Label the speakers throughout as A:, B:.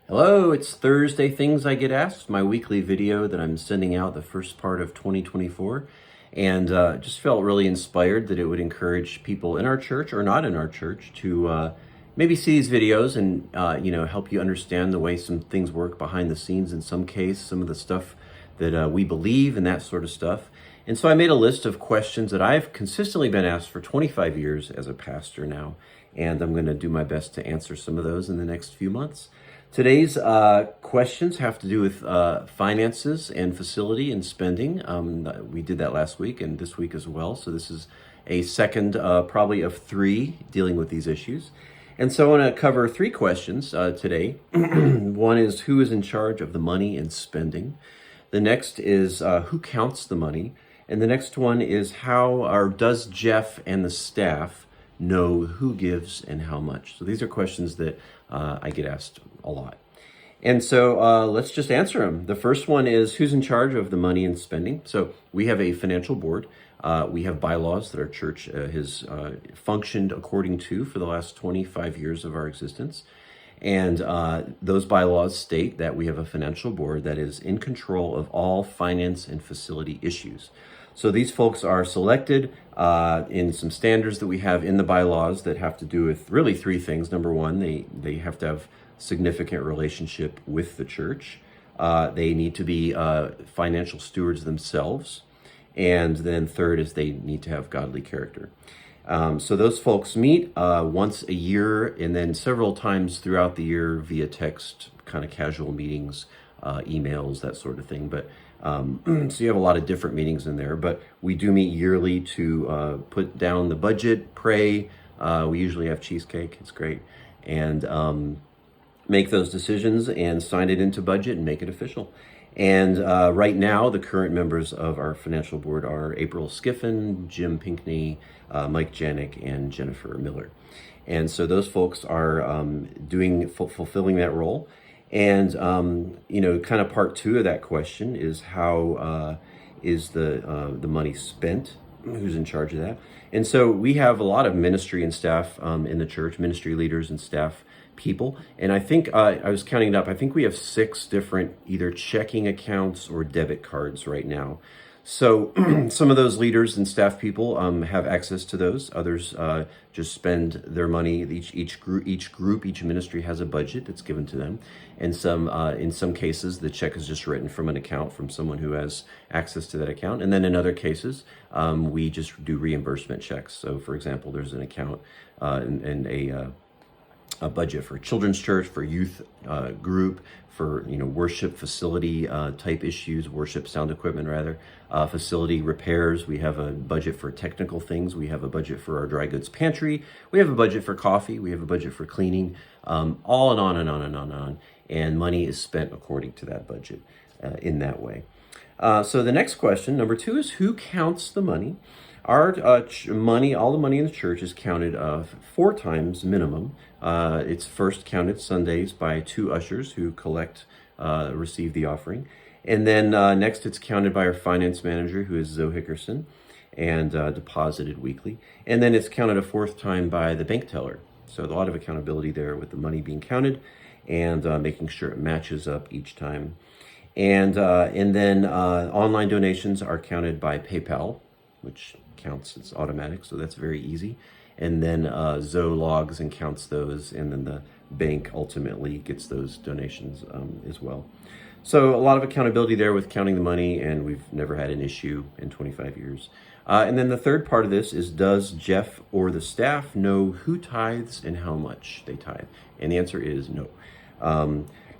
A: Hello, it's Thursday Things I Get Asked, my weekly video that I'm sending out the first part of 2024. And just felt really inspired that it would encourage people in our church or not in our church to maybe see these videos and, help you understand the way some things work behind the scenes in some case, some of the stuff that we believe and that sort of stuff. And so I made a list of questions that I've consistently been asked for 25 years as a pastor now. And I'm going to do my best to answer some of those in the next few months. Today's questions have to do with finances and facility and spending. We did that last week and this week as well. So this is a second, probably of three, dealing with these issues. And so I want to cover three questions today. One is, who is in charge of the money and spending? The next is, who counts the money? And the next one is, how or does Jeff and the staff know who gives and how much? So these are questions that I get asked a lot. And so let's just answer them. The first one is, who's in charge of the money and spending? So we have a financial board. We have bylaws that our church has functioned according to for the last 25 years of our existence. And those bylaws state that we have a financial board that is in control of all finance and facility issues. So these folks are selected in some standards that we have in the bylaws that have to do with really three things. Number one, they have to have significant relationship with the church. They need to be financial stewards themselves. And then third is they need to have godly character. So those folks meet once a year and then several times throughout the year via text, kind of casual meetings, emails, that sort of thing. But so you have a lot of different meetings in there, but we do meet yearly to put down the budget, pray. We usually have cheesecake. It's great. And make those decisions and sign it into budget and make it official. And right now, the current members of our financial board are April Skiffen, Jim Pinkney, Mike Janik, and Jennifer Miller. And so those folks are fulfilling that role. And, kind of part two of that question is, how is the money spent? Who's in charge of that? And so we have a lot of ministry and staff in the church, ministry leaders and staff people. And I think I was counting it up. I think we have 6 different either checking accounts or debit cards right now. So some of those leaders and staff people have access to those. Others just spend their money. Each ministry has a budget that's given to them, and in some cases the check is just written from an account from someone who has access to that account. And then in other cases, we just do reimbursement checks. So, for example, there's an account and a budget for children's church, for youth group, for worship facility type issues, worship sound equipment rather, facility repairs. We have a budget for technical things. We have a budget for our dry goods pantry. We have a budget for coffee. We have a budget for cleaning, all and on and on and on and on. And money is spent according to that budget in that way. So the next question, number 2, is, who counts the money? Our money, all the money in the church is counted 4 times minimum. It's first counted Sundays by 2 ushers who receive the offering. And then next it's counted by our finance manager, who is Zoe Hickerson, and deposited weekly. And then it's counted a 4th time by the bank teller. So a lot of accountability there with the money being counted and making sure it matches up each time. And then online donations are counted by PayPal, which counts, it's automatic, so that's very easy. And then Zoe logs and counts those, and then the bank ultimately gets those donations as well. So a lot of accountability there with counting the money, and we've never had an issue in 25 years. And then the third part of this is, does Jeff or the staff know who tithes and how much they tithe? And the answer is no.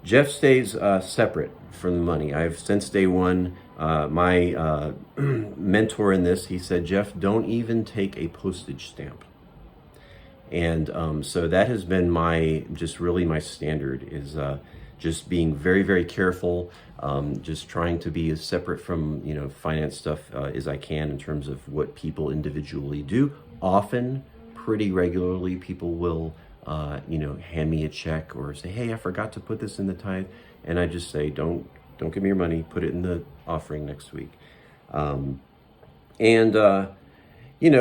A: Jeff stays separate from the money. I've, since day one, my mentor in this, he said, Jeff, don't even take a postage stamp. And so that has been my standard, is just being very, very careful, just trying to be as separate from, finance stuff as I can in terms of what people individually do. Often, pretty regularly, people will hand me a check or say, hey, I forgot to put this in the tithe. And I just say, don't give me your money, put it in the offering next week.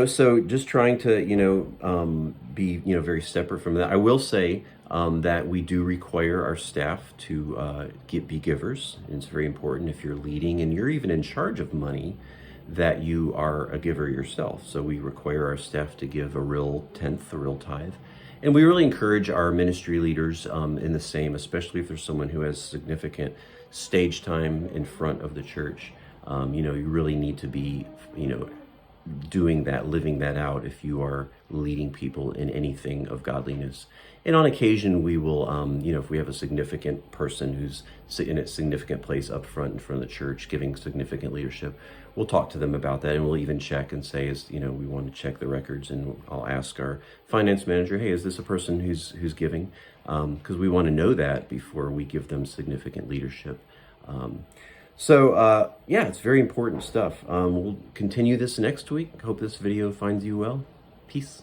A: So just trying to, be, very separate from that. I will say that we do require our staff to be givers. It's very important if you're leading and you're even in charge of money that you are a giver yourself. So we require our staff to give a real tenth, a real tithe. And we really encourage our ministry leaders in the same, especially if there's someone who has significant stage time in front of the church. You really need to be, doing that, living that out if you are leading people in anything of godliness. And on occasion, we will, if we have a significant person who's in a significant place up front in front of the church, giving significant leadership, we'll talk to them about that, and we'll even check and say, we want to check the records, and I'll ask our finance manager, hey, is this a person who's giving? Because we want to know that before we give them significant leadership. Yeah, it's very important stuff. We'll continue this next week. Hope this video finds you well. Peace.